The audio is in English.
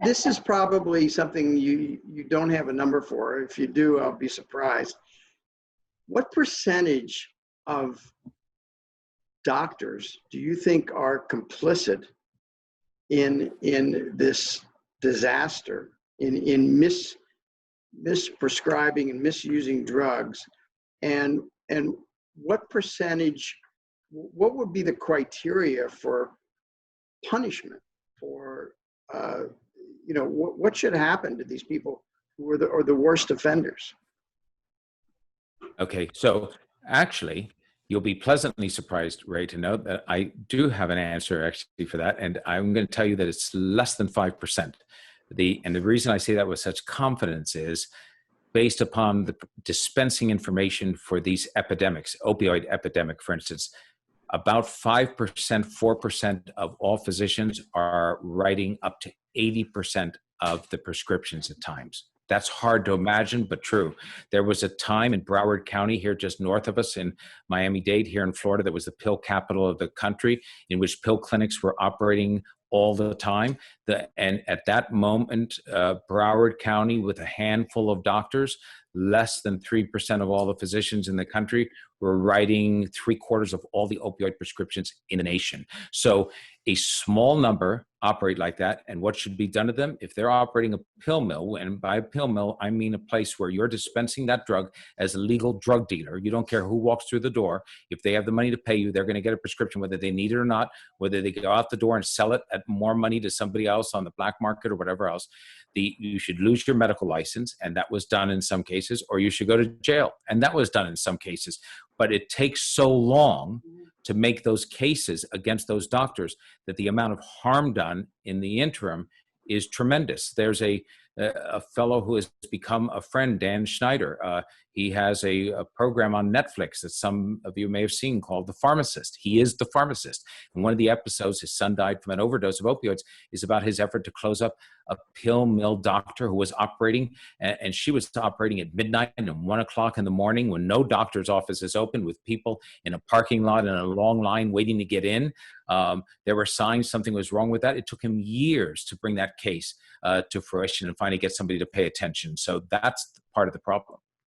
this is probably something you don't have a number for. If you do, I'll be surprised. What percentage of doctors do you think are complicit in this disaster, in misprescribing and misusing drugs, and what percentage, what would be the criteria for punishment, for what should happen to these people who are the worst offenders? Okay, so actually, you'll be pleasantly surprised, Ray, to know that I do have an answer actually for that, and I'm going to tell you that it's less than 5%. And the reason I say that with such confidence is based upon the dispensing information for these epidemics, opioid epidemic, for instance. About 5%, 4% of all physicians are writing up to 80% of the prescriptions at times. That's hard to imagine, but true. There was a time in Broward County here just north of us in Miami-Dade here in Florida that was the pill capital of the country, in which pill clinics were operating all the time. And at that moment, Broward County, with a handful of doctors, less than 3% of all the physicians in the country were writing 3/4 of all the opioid prescriptions in the nation. So a small number operate like that. And what should be done to them? If they're operating a pill mill, and by a pill mill, I mean a place where you're dispensing that drug as a legal drug dealer. You don't care who walks through the door. If they have the money to pay you, they're going to get a prescription, whether they need it or not, whether they go out the door and sell it at more money to somebody else on the black market or whatever else. You should lose your medical license, and that was done in some cases, or you should go to jail, and that was done in some cases. But it takes so long to make those cases against those doctors that the amount of harm done in the interim is tremendous. There's a fellow who has become a friend, Dan Schneider. He has a program on Netflix that some of you may have seen called The Pharmacist. He is the pharmacist. And one of the episodes, his son died from an overdose of opioids, is about his effort to close up a pill mill doctor who was operating, and she was operating at midnight and 1 o'clock in the morning when no doctor's office is open, with people in a parking lot in a long line waiting to get in. There were signs something was wrong with that. It took him years to bring that case to fruition and finally get somebody to pay attention. So that's part of the problem.